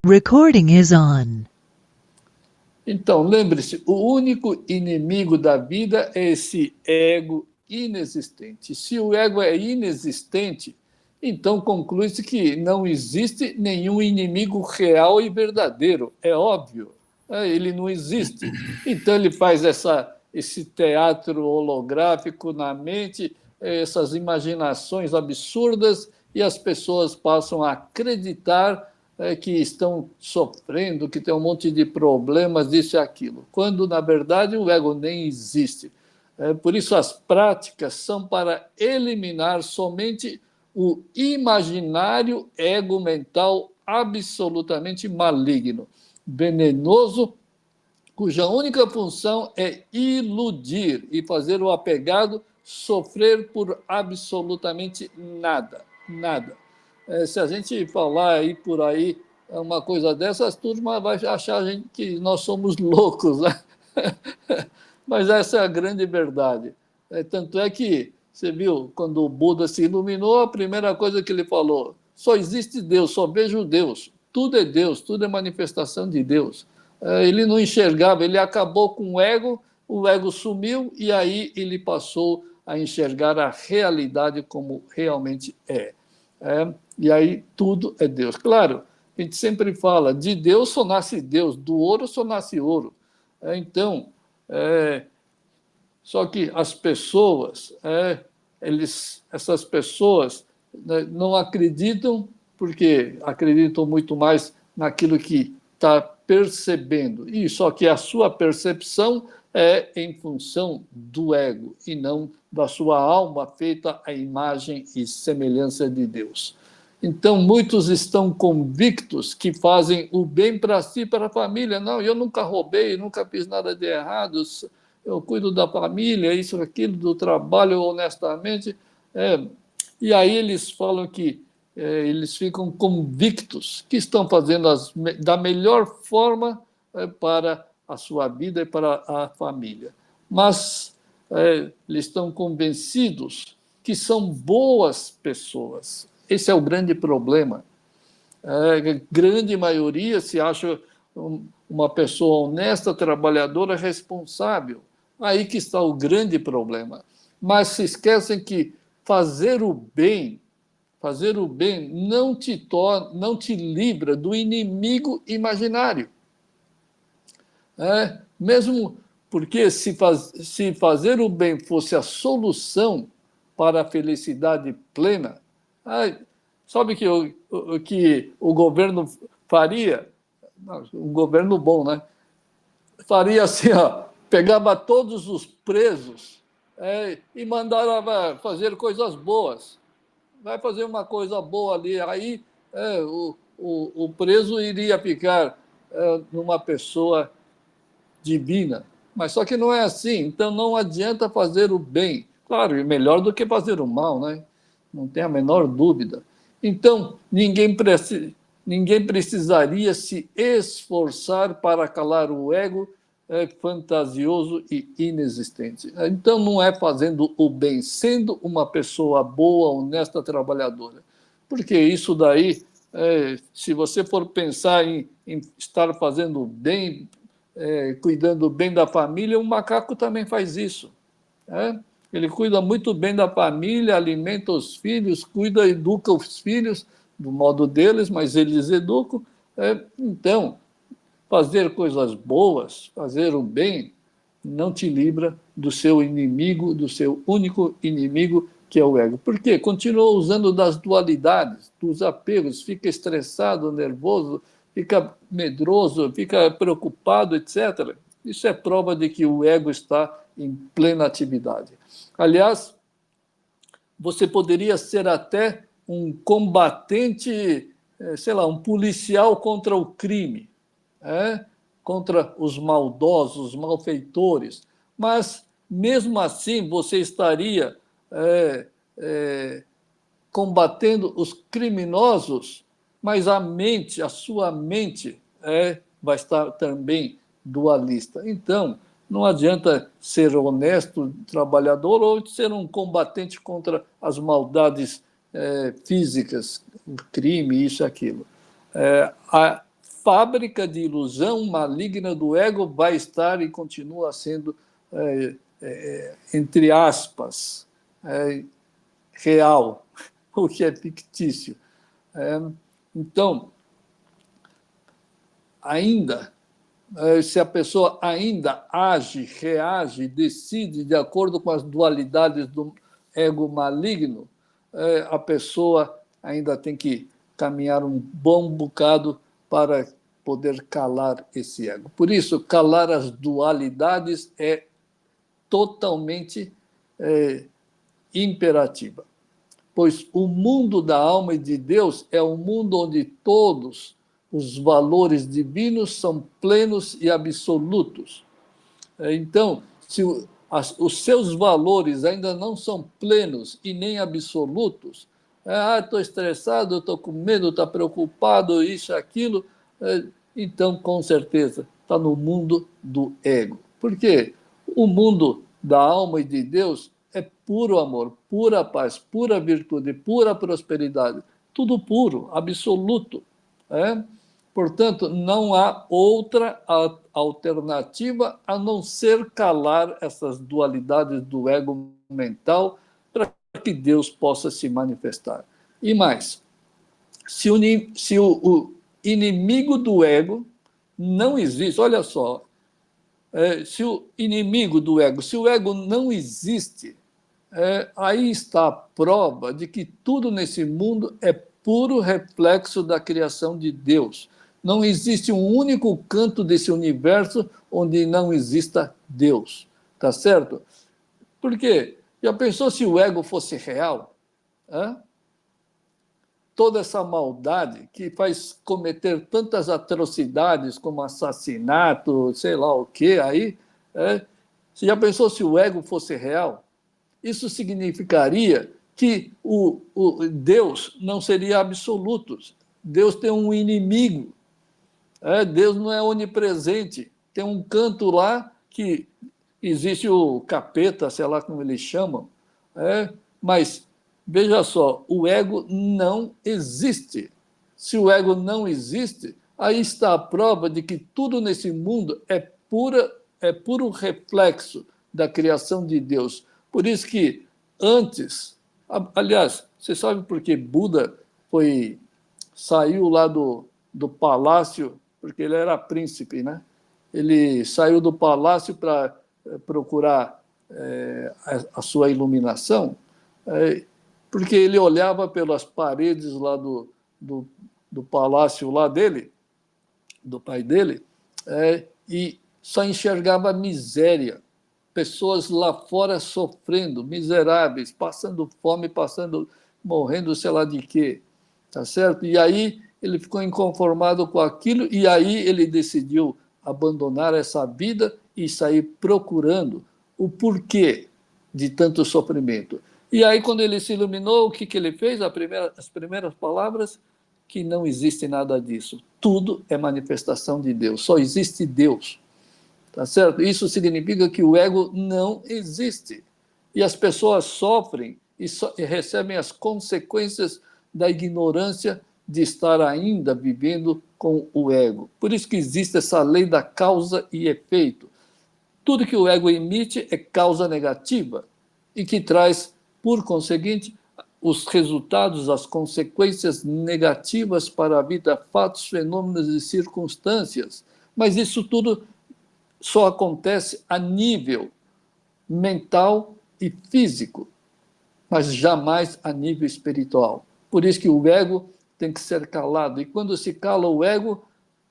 Recording is on. Então, lembre-se, o único inimigo da vida é esse ego inexistente. Se o ego é inexistente, então conclui-se que não existe nenhum inimigo real e verdadeiro. É óbvio, ele não existe. Então ele faz esse teatro holográfico na mente, essas imaginações absurdas, e as pessoas passam a acreditar que estão sofrendo, que tem um monte de problemas, isso e aquilo, quando, na verdade, o ego nem existe. Por isso, as práticas são para eliminar somente o imaginário ego mental absolutamente maligno, venenoso, cuja única função é iludir e fazer o apegado sofrer por absolutamente nada, nada. Se a gente falar aí por aí uma coisa dessas, turma vai achar que nós somos loucos, né? Mas essa é a grande verdade. Tanto é que, você viu, quando o Buda se iluminou, a primeira coisa que ele falou, só existe Deus, só vejo Deus. Tudo é Deus, tudo é manifestação de Deus. Ele não enxergava, ele acabou com o ego sumiu e aí ele passou a enxergar a realidade como realmente é. E aí tudo é Deus. Claro, a gente sempre fala, de Deus só nasce Deus, do ouro só nasce ouro. Então, só que as pessoas, essas pessoas, né, não acreditam, porque acreditam muito mais naquilo que está percebendo. E só que a sua percepção é em função do ego e não da sua alma feita à imagem e semelhança de Deus. Então, muitos estão convictos que fazem o bem para si e para a família. Não, eu nunca roubei, nunca fiz nada de errado, eu cuido da família, isso, aquilo, do trabalho honestamente. E aí eles falam que eles ficam convictos que estão fazendo da melhor forma para a sua vida e para a família. Mas eles estão convencidos que são boas pessoas. Esse é o grande problema. A grande maioria se acha uma pessoa honesta, trabalhadora, responsável. Aí que está o grande problema. Mas se esquecem que fazer o bem não te livra do inimigo imaginário. Mesmo porque se fazer o bem fosse a solução para a felicidade plena, sabe que o governo faria? Um governo bom, né? Faria assim, ó, pegava todos os presos e mandava fazer coisas boas. Vai fazer uma coisa boa ali, aí o preso iria ficar numa pessoa divina. Mas só que não é assim, então não adianta fazer o bem. Claro, é melhor do que fazer o mal, né? Não tem a menor dúvida. Então, ninguém precisaria se esforçar para calar o ego fantasioso e inexistente. Então, não é fazendo o bem, sendo uma pessoa boa, honesta, trabalhadora. Porque isso daí, se você for pensar em estar fazendo bem, cuidando bem da família, o macaco também faz isso. Ele cuida muito bem da família, alimenta os filhos, educa os filhos do modo deles, mas eles educam. Então, fazer coisas boas, fazer o bem, não te livra do seu inimigo, do seu único inimigo, que é o ego. Por quê? Continua usando das dualidades, dos apegos, fica estressado, nervoso, fica medroso, fica preocupado, etc. Isso é prova de que o ego está em plena atividade. Aliás, você poderia ser até um combatente, sei lá, um policial contra o crime, contra os maldosos, os malfeitores. Mas, mesmo assim, você estaria combatendo os criminosos, mas a sua mente vai estar também dualista. Então, não adianta ser honesto, trabalhador, ou ser um combatente contra as maldades físicas, o crime, isso e aquilo. fábrica de ilusão maligna do ego vai estar e continua sendo, entre aspas, real, o que é fictício. Então, ainda, se a pessoa ainda age, reage, decide de acordo com as dualidades do ego maligno, a pessoa ainda tem que caminhar um bom bocado para poder calar esse ego. Por isso, calar as dualidades é totalmente imperativa, pois o mundo da alma e de Deus é um mundo onde todos os valores divinos são plenos e absolutos. Então, se os seus valores ainda não são plenos e nem absolutos, estou estressado, estou com medo, estou preocupado, isso, aquilo, então, com certeza, está no mundo do ego. Por quê? O mundo da alma e de Deus é puro amor, pura paz, pura virtude, pura prosperidade, tudo puro, absoluto. Portanto, não há outra alternativa a não ser calar essas dualidades do ego mental para que Deus possa se manifestar. E mais, se o inimigo do ego não existe, olha só, se o inimigo do ego, se o ego não existe, aí está a prova de que tudo nesse mundo é puro reflexo da criação de Deus. Não existe um único canto desse universo onde não exista Deus. Tá certo? Por quê? Já pensou se o ego fosse real? Toda essa maldade que faz cometer tantas atrocidades como assassinato, sei lá o quê aí, você já pensou se o ego fosse real? Isso significaria que o Deus não seria absoluto. Deus tem um inimigo. Deus não é onipresente. Tem um canto lá que existe o capeta, sei lá como eles chamam. Mas, veja só, o ego não existe. Se o ego não existe, aí está a prova de que tudo nesse mundo é puro reflexo da criação de Deus. Por isso que antes... Aliás, você sabe por que Buda saiu lá do palácio, porque ele era príncipe, né? Ele saiu do palácio para procurar a sua iluminação, porque ele olhava pelas paredes lá do palácio lá dele, do pai dele, e só enxergava miséria, pessoas lá fora sofrendo, miseráveis, passando fome, morrendo, sei lá de quê, tá certo? E aí ele ficou inconformado com aquilo e aí ele decidiu abandonar essa vida e sair procurando o porquê de tanto sofrimento. E aí, quando ele se iluminou, o que ele fez? As primeiras palavras, que não existe nada disso. Tudo é manifestação de Deus, só existe Deus. Tá certo? Isso significa que o ego não existe. E as pessoas sofrem e recebem as consequências da ignorância de estar ainda vivendo com o ego. Por isso que existe essa lei da causa e efeito. Tudo que o ego emite é causa negativa e que traz, por conseguinte, os resultados, as consequências negativas para a vida, fatos, fenômenos e circunstâncias. Mas isso tudo só acontece a nível mental e físico, mas jamais a nível espiritual. Por isso que o ego tem que ser calado. E quando se cala o ego,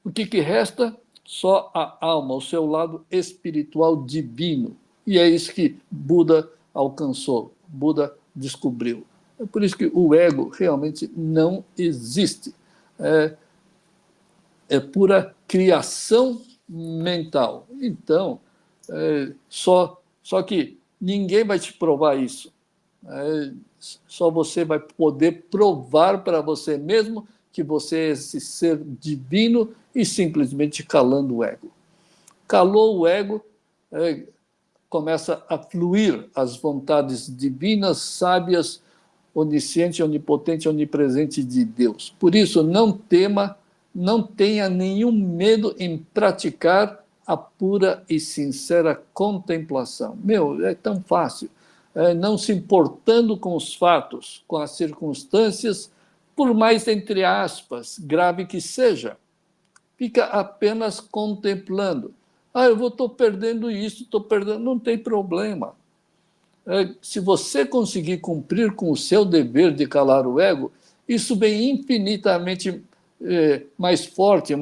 o que resta? Só a alma, o seu lado espiritual divino. E é isso que Buda alcançou, Buda descobriu. É por isso que o ego realmente não existe. É pura criação mental. Então, só que ninguém vai te provar isso. Só você vai poder provar para você mesmo que você é esse ser divino e simplesmente calando o ego. Calou o ego, começa a fluir as vontades divinas, sábias, onisciente, onipotente, onipresente de Deus. Por isso, não tema não tenha nenhum medo em praticar a pura e sincera contemplação. Meu, é tão fácil. Não se importando com os fatos, com as circunstâncias, por mais, entre aspas, grave que seja. Fica apenas contemplando. Eu estou perdendo isso, estou perdendo. Não tem problema. Se você conseguir cumprir com o seu dever de calar o ego, isso vem infinitamente mais forte,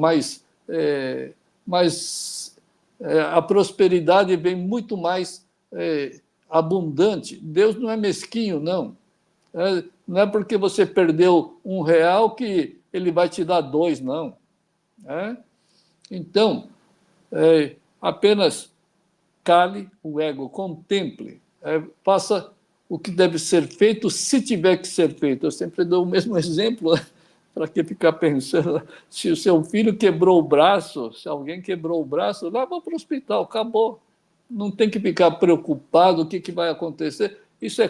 a prosperidade vem muito mais abundante. Deus não é mesquinho, não. Não é porque você perdeu R$ 1 que ele vai te dar 2, não. Então, apenas cale o ego, contemple, faça o que deve ser feito, se tiver que ser feito. Eu sempre dou o mesmo exemplo, para que ficar pensando, se o seu filho quebrou o braço, se alguém quebrou o braço, leva para o hospital, acabou. Não tem que ficar preocupado o que vai acontecer. Isso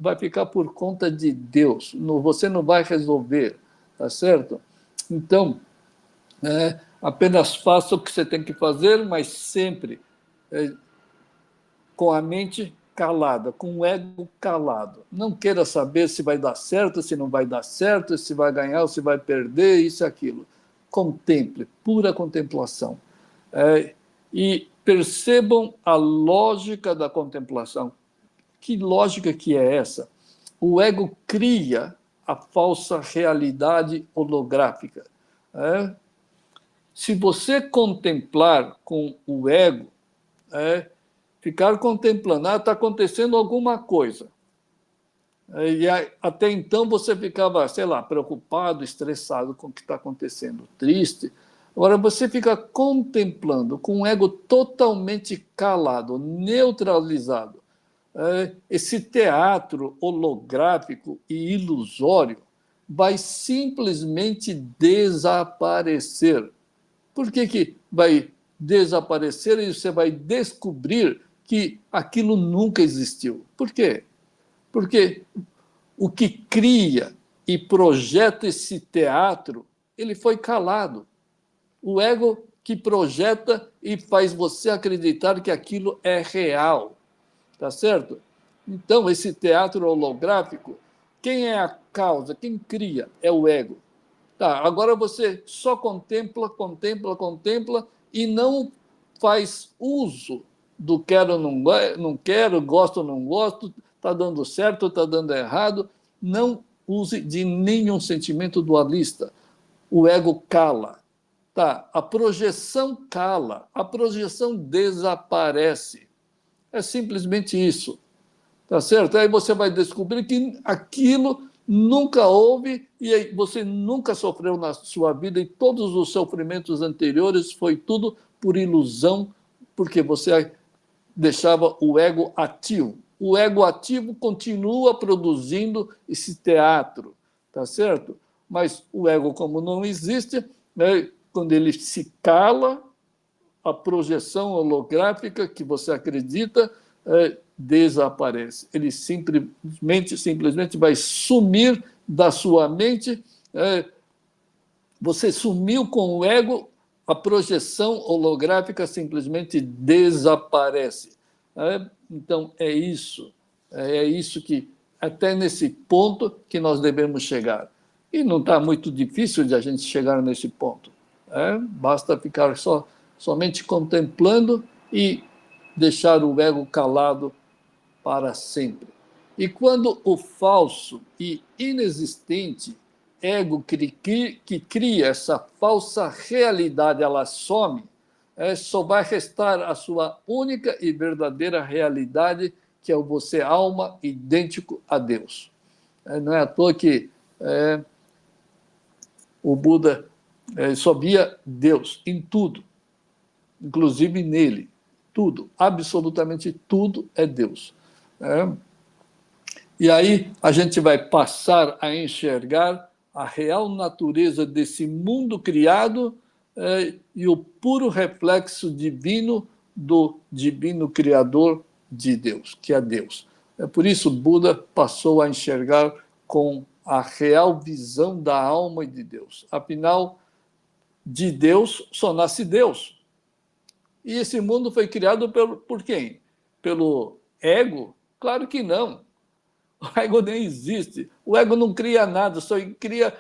vai ficar por conta de Deus. Você não vai resolver, tá certo? Então, apenas faça o que você tem que fazer, mas sempre com a mente calada, com o ego calado. Não queira saber se vai dar certo, se não vai dar certo, se vai ganhar ou se vai perder, isso e aquilo. Contemple, pura contemplação. E percebam a lógica da contemplação. Que lógica que é essa? O ego cria a falsa realidade holográfica. Se você contemplar com o ego, ficar contemplando, está acontecendo alguma coisa. E até então você ficava, sei lá, preocupado, estressado com o que está acontecendo, triste. Agora você fica contemplando com o ego totalmente calado, neutralizado. Esse teatro holográfico e ilusório vai simplesmente desaparecer. Por que vai desaparecer e você vai descobrir que aquilo nunca existiu? Por quê? Porque o que cria e projeta esse teatro, ele foi calado. O ego que projeta e faz você acreditar que aquilo é real. Tá certo? Então, esse teatro holográfico, quem é a causa? Quem cria? É o ego. Tá, agora você só contempla e não faz uso do quero ou não quero, gosto ou não gosto, está dando certo, está dando errado. Não use de nenhum sentimento dualista. O ego cala. Tá, a projeção cala, a projeção desaparece. É simplesmente isso. Tá certo? Aí você vai descobrir que aquilo nunca houve e aí você nunca sofreu na sua vida e todos os sofrimentos anteriores foi tudo por ilusão, porque você deixava o ego ativo. O ego ativo continua produzindo esse teatro, tá certo? Mas o ego, como não existe, quando ele se cala, a projeção holográfica que você acredita desaparece. Ele simplesmente vai sumir da sua mente. Você sumiu com o ego, a projeção holográfica simplesmente desaparece. Então, é isso que, até nesse ponto, que nós devemos chegar. E não está muito difícil de a gente chegar nesse ponto. Basta ficar somente contemplando e deixar o ego calado para sempre. E quando o falso e inexistente ego que cria essa falsa realidade, ela some, só vai restar a sua única e verdadeira realidade, que é o você alma idêntico a Deus. Não é à toa que o Buda só via Deus em tudo, inclusive nele. Tudo, absolutamente tudo é Deus. E aí a gente vai passar a enxergar a real natureza desse mundo criado e o puro reflexo divino do divino Criador de Deus, que é Deus. Por isso Buda passou a enxergar com a real visão da alma e de Deus. Afinal, de Deus só nasce Deus. E esse mundo foi criado por quem? Pelo ego? Claro que não. O ego nem existe. O ego não cria nada, só cria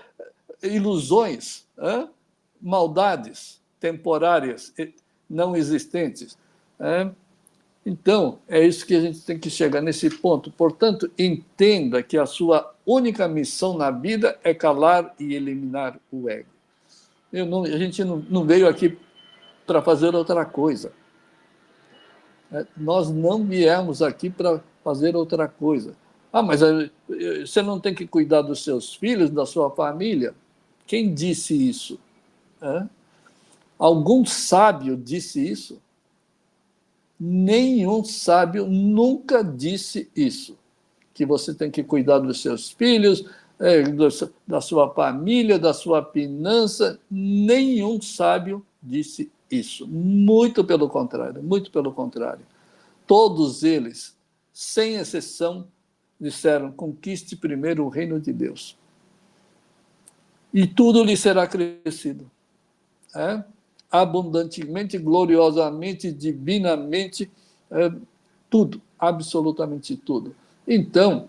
ilusões, maldades temporárias, não existentes. Então, é isso que a gente tem que chegar nesse ponto. Portanto, entenda que a sua única missão na vida é calar e eliminar o ego. A gente não veio aqui para fazer outra coisa. Nós não viemos aqui para fazer outra coisa. Ah, mas você não tem que cuidar dos seus filhos, da sua família? Quem disse isso? Algum sábio disse isso? Nenhum sábio nunca disse isso. Que você tem que cuidar dos seus filhos, da sua família, da sua finança. Nenhum sábio disse isso. Muito pelo contrário, muito pelo contrário. Todos eles, sem exceção, disseram: conquiste primeiro o reino de Deus. E tudo lhe será acrescido. Abundantemente, gloriosamente, divinamente, tudo, absolutamente tudo. Então,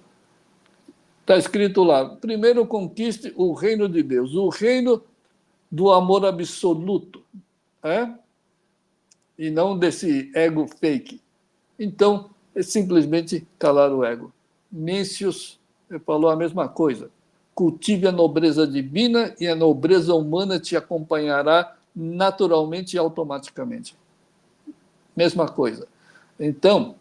está escrito lá: primeiro conquiste o reino de Deus, o reino do amor absoluto, e não desse ego fake. Então, é simplesmente calar o ego. Nícios falou a mesma coisa. Cultive a nobreza divina e a nobreza humana te acompanhará naturalmente e automaticamente. Mesma coisa. Então,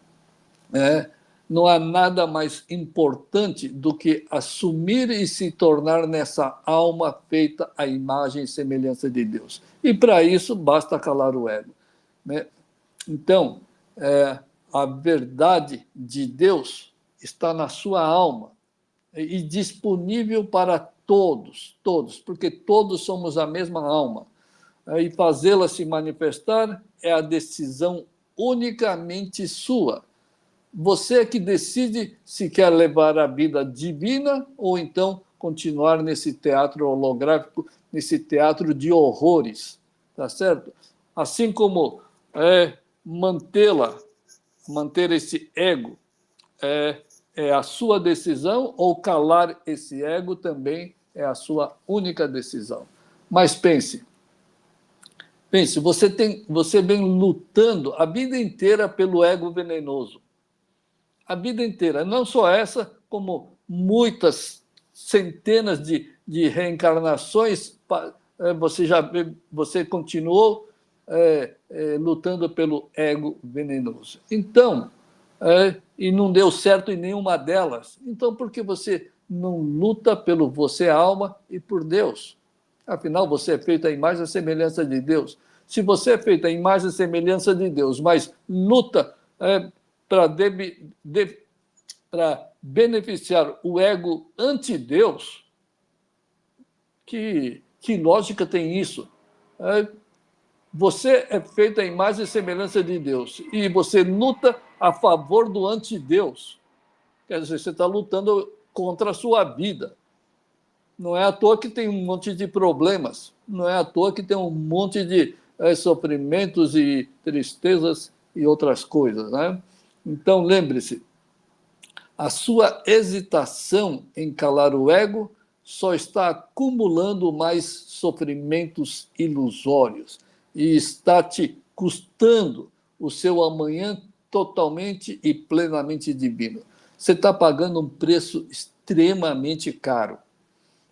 não há nada mais importante do que assumir e se tornar nessa alma feita à imagem e semelhança de Deus. E para isso basta calar o ego. Então, a verdade de Deus está na sua alma e disponível para todos, porque todos somos a mesma alma. E fazê-la se manifestar é a decisão unicamente sua. Você é que decide se quer levar a vida divina ou então continuar nesse teatro holográfico, nesse teatro de horrores, tá certo? Assim como manter esse ego é a sua decisão, ou calar esse ego também é a sua única decisão. Mas pense, você vem lutando a vida inteira pelo ego venenoso. A vida inteira, não só essa, como muitas centenas de reencarnações, você continuou lutando pelo ego venenoso. Então, e não deu certo em nenhuma delas. Então, por que você não luta pelo você, alma, e por Deus? Afinal, você é feito à imagem e semelhança de Deus. Se você é feito à imagem e semelhança de Deus, mas luta para beneficiar o ego anti-Deus, que lógica tem isso? Você é feito à imagem e semelhança de Deus e você luta a favor do anti-Deus. Quer dizer, você está lutando contra a sua vida. Não é à toa que tem um monte de problemas, não é à toa que tem um monte de sofrimentos e tristezas e outras coisas, né? Então, lembre-se, a sua hesitação em calar o ego só está acumulando mais sofrimentos ilusórios e está te custando o seu amanhã totalmente e plenamente divino. Você está pagando um preço extremamente caro.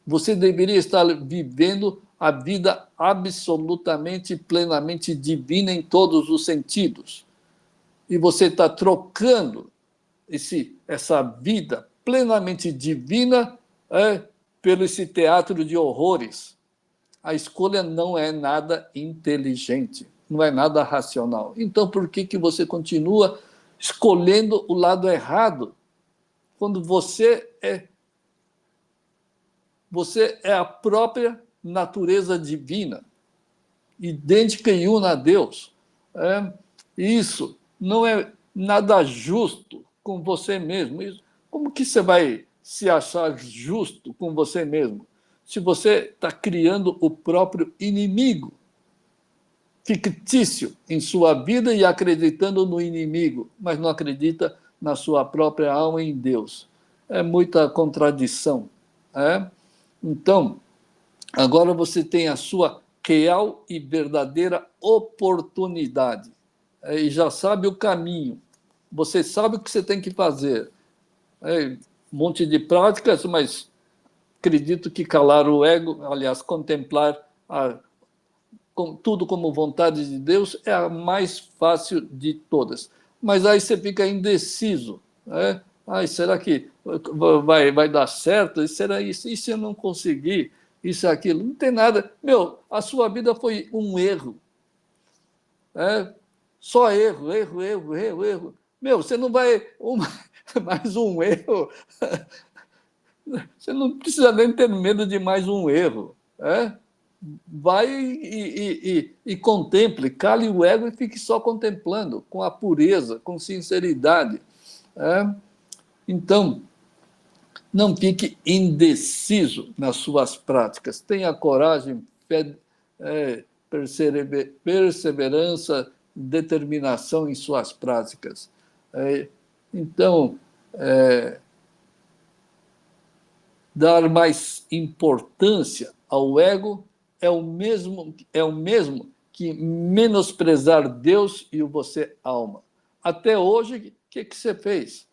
Você deveria estar vivendo a vida absolutamente, plenamente divina em todos os sentidos. E você está trocando essa vida plenamente divina pelo esse teatro de horrores. A escolha não é nada inteligente, não é nada racional. Então, por que você continua escolhendo o lado errado? Quando você é a própria natureza divina, idêntica e una a Deus. Isso não é nada justo com você mesmo. Como que você vai se achar justo com você mesmo se você está criando o próprio inimigo? fictício em sua vida e acreditando no inimigo, mas não acredita na sua própria alma e em Deus. É muita contradição. Então, agora você tem a sua real e verdadeira oportunidade. E já sabe o caminho. Você sabe o que você tem que fazer. Um monte de práticas, mas acredito que calar o ego, aliás, contemplar tudo como vontade de Deus é a mais fácil de todas. Mas aí você fica indeciso. Será que vai dar certo? Será isso? E se eu não conseguir? Isso, aquilo? Não tem nada. A sua vida foi um erro. Só erro, erro, erro, erro, erro. Você não vai... mais um erro. Você não precisa nem ter medo de mais um erro. Vai e contemple, cale o ego e fique só contemplando, com a pureza, com sinceridade. Então, não fique indeciso nas suas práticas. Tenha coragem, perseverança, determinação em suas práticas. Então, dar mais importância ao ego é o mesmo que menosprezar Deus e o você alma. Até hoje, o que você fez?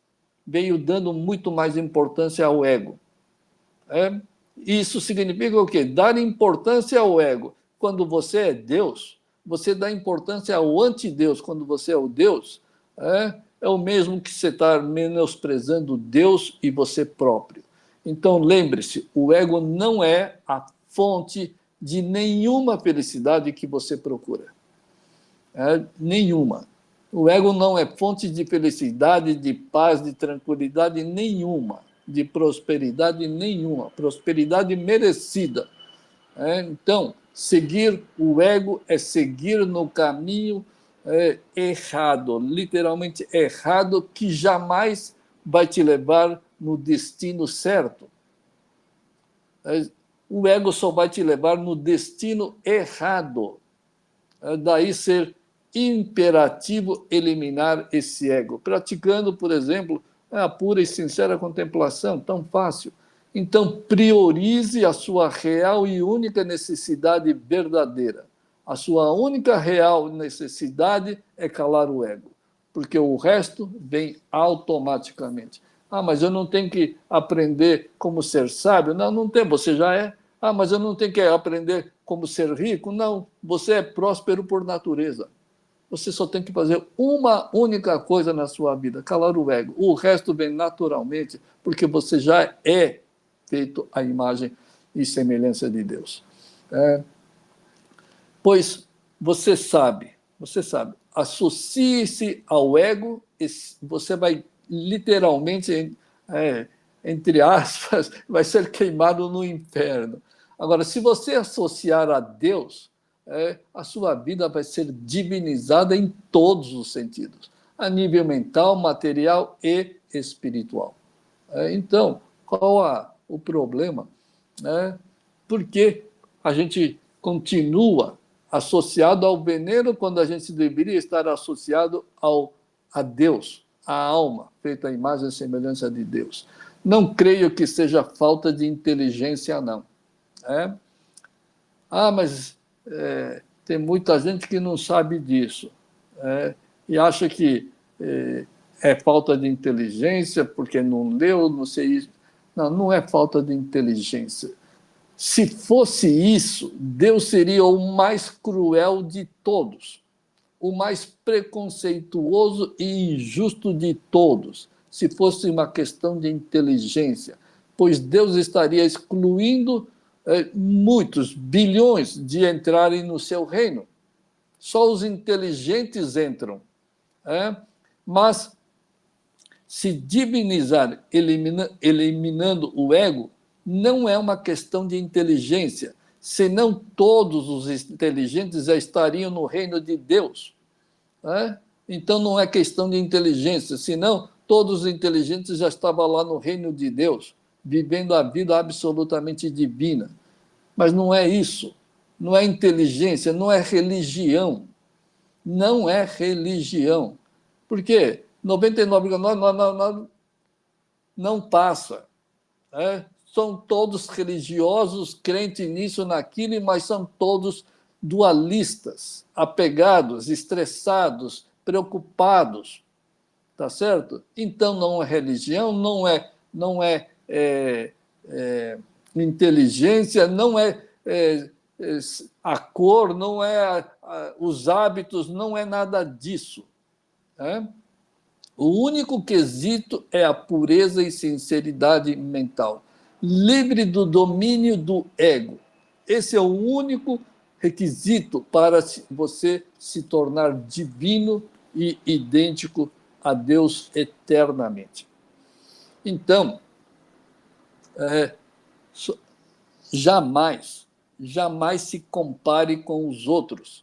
Veio dando muito mais importância ao ego. Isso significa o quê? Dar importância ao ego. Quando você é Deus, você dá importância ao antideus. Quando você é o Deus, é o mesmo que você está menosprezando Deus e você próprio. Então, lembre-se, o ego não é a fonte de nenhuma felicidade que você procura. Nenhuma. O ego não é fonte de felicidade, de paz, de tranquilidade nenhuma, de prosperidade nenhuma, prosperidade merecida. Então, seguir o ego é seguir no caminho errado, literalmente errado, que jamais vai te levar no destino certo. O ego só vai te levar no destino errado. Daí ser imperativo eliminar esse ego, praticando, por exemplo, a pura e sincera contemplação, tão fácil. Então, priorize a sua real e única necessidade verdadeira. A sua única real necessidade é calar o ego, porque o resto vem automaticamente. Mas eu não tenho que aprender como ser sábio? Não, não tem, você já é. Mas eu não tenho que aprender como ser rico? Não, você é próspero por natureza. Você só tem que fazer uma única coisa na sua vida, calar o ego. O resto vem naturalmente, porque você já é feito à imagem e semelhança de Deus. Pois você sabe, associe-se ao ego, e você vai literalmente, entre aspas, vai ser queimado no inferno. Agora, se você associar a Deus, a sua vida vai ser divinizada em todos os sentidos, a nível mental, material e espiritual. Então, qual o problema? Por que a gente continua associado ao veneno quando a gente deveria estar associado a Deus, a alma, feita à imagem e semelhança de Deus? Não creio que seja falta de inteligência, não. Mas tem muita gente que não sabe disso, e acha que é falta de inteligência porque não leu, não sei isso. Não, não é falta de inteligência. Se fosse isso, Deus seria o mais cruel de todos, o mais preconceituoso e injusto de todos, se fosse uma questão de inteligência, pois Deus estaria excluindo muitos, bilhões, de entrarem no seu reino. Só os inteligentes entram. Mas, se divinizar eliminando o ego, não é uma questão de inteligência, senão todos os inteligentes já estariam no reino de Deus. Então não é questão de inteligência, senão todos os inteligentes já estavam lá no reino de Deus, vivendo a vida absolutamente divina. Mas não é isso. não é inteligência, não é religião. Não é religião. Por quê? 99,9% não passa. Né? São todos religiosos, crentes nisso, naquilo, mas são todos dualistas, apegados, estressados, preocupados. Tá certo? Então não é religião, não é inteligência, não é a cor, não é os hábitos, não é nada disso. Né? O único quesito é a pureza e sinceridade mental, livre do domínio do ego. Esse é o único requisito para você se tornar divino e idêntico a Deus eternamente. Então, jamais, jamais se compare com os outros.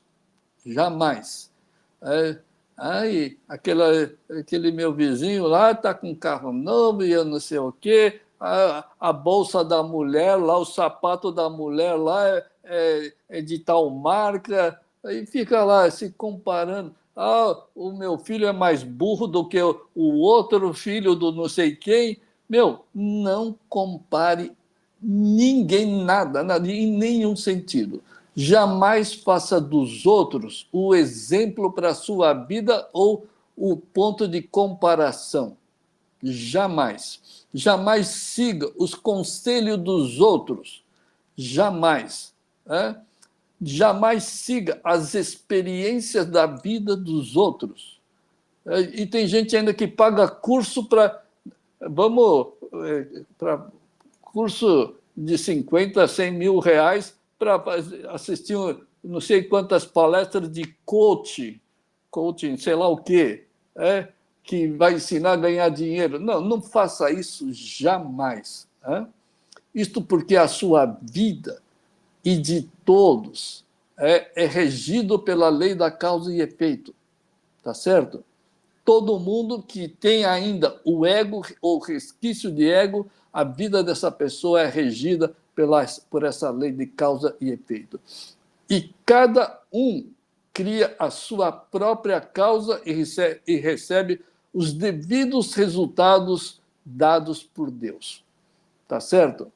Jamais. Aí, aquele meu vizinho lá está com um carro novo e eu não sei o quê, a bolsa da mulher lá, o sapato da mulher lá é de tal marca, aí fica lá se comparando. O meu filho é mais burro do que o outro filho do não sei quem. Meu, não compare ninguém, nada, em nenhum sentido. Jamais faça dos outros o exemplo para a sua vida ou o ponto de comparação. Jamais. Jamais siga os conselhos dos outros. Jamais. Jamais siga as experiências da vida dos outros. E tem gente ainda que paga curso para. Para curso de 50 a 100 mil reais para assistir não sei quantas palestras de coaching, sei lá o quê, que vai ensinar a ganhar dinheiro. Não, não faça isso jamais. Isto porque a sua vida e de todos é regido pela lei da causa e efeito. Tá certo? Todo mundo que tem ainda o ego ou resquício de ego, a vida dessa pessoa é regida por essa lei de causa e efeito. E cada um cria a sua própria causa e recebe os devidos resultados dados por Deus. Tá certo?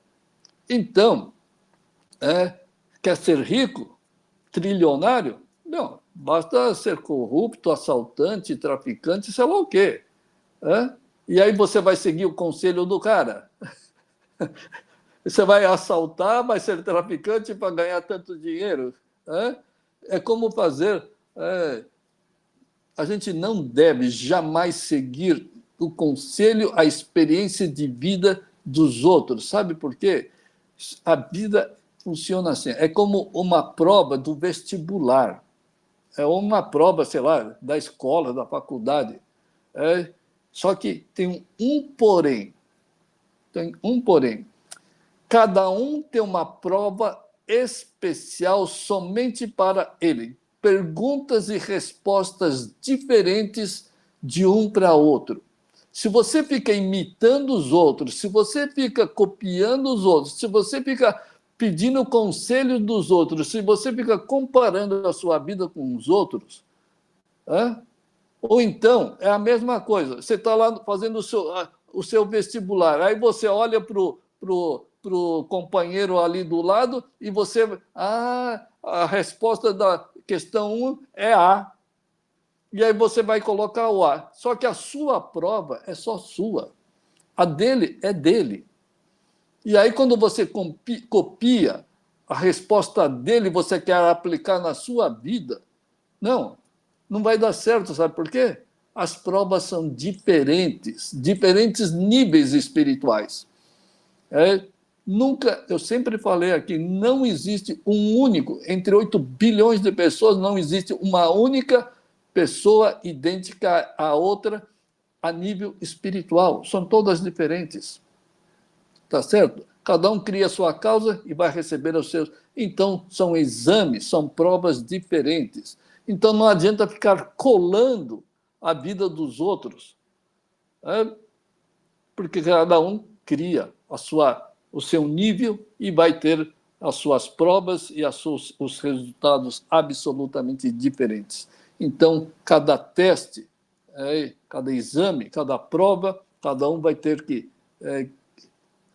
Então, quer ser rico, trilionário? Não, basta ser corrupto, assaltante, traficante, sei lá o quê. E aí você vai seguir o conselho do cara. Você vai assaltar, vai ser traficante para ganhar tanto dinheiro. É como fazer. A gente não deve jamais seguir o conselho, a experiência de vida dos outros. Sabe por quê? A vida funciona assim. É como uma prova do vestibular. É uma prova, sei lá, da escola, da faculdade. Só que tem um porém. Tem um porém. Cada um tem uma prova especial somente para ele. Perguntas e respostas diferentes de um para outro. Se você fica imitando os outros, se você fica copiando os outros, se você fica pedindo conselho dos outros, se você fica comparando a sua vida com os outros, ou então é a mesma coisa, você está lá fazendo o seu vestibular, aí você olha para o companheiro ali do lado e você. A resposta da questão 1 é A. E aí você vai colocar o A. Só que a sua prova é só sua. A dele é dele. E aí, quando você copia a resposta dele, você quer aplicar na sua vida, não vai dar certo, sabe por quê? As provas são diferentes níveis espirituais. Eu sempre falei aqui, não existe um único, entre 8 bilhões de pessoas, não existe uma única pessoa idêntica à outra a nível espiritual. São todas diferentes. Tá certo? Cada um cria a sua causa e vai receber os seus. Então, são exames, são provas diferentes. Então, não adianta ficar colando a vida dos outros, porque cada um cria o seu nível e vai ter as suas provas e os resultados absolutamente diferentes. Então, cada teste, cada exame, cada prova, cada um vai ter que...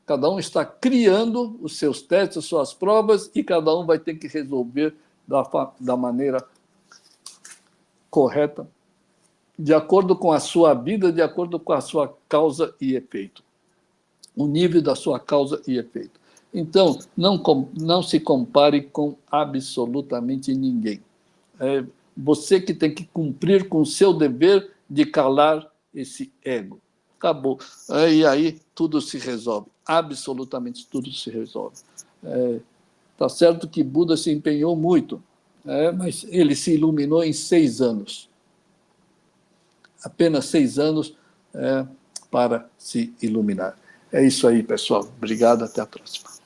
cada um está criando os seus testes, as suas provas, e cada um vai ter que resolver da maneira correta, de acordo com a sua vida, de acordo com a sua causa e efeito. O nível da sua causa e efeito. Então, não se compare com absolutamente ninguém. É você que tem que cumprir com o seu dever de calar esse ego. Acabou. E aí tudo se resolve. Absolutamente tudo se resolve. Tá certo que Buda se empenhou muito, mas ele se iluminou em 6 anos. Apenas 6 anos para se iluminar. É isso aí, pessoal. Obrigado, até a próxima.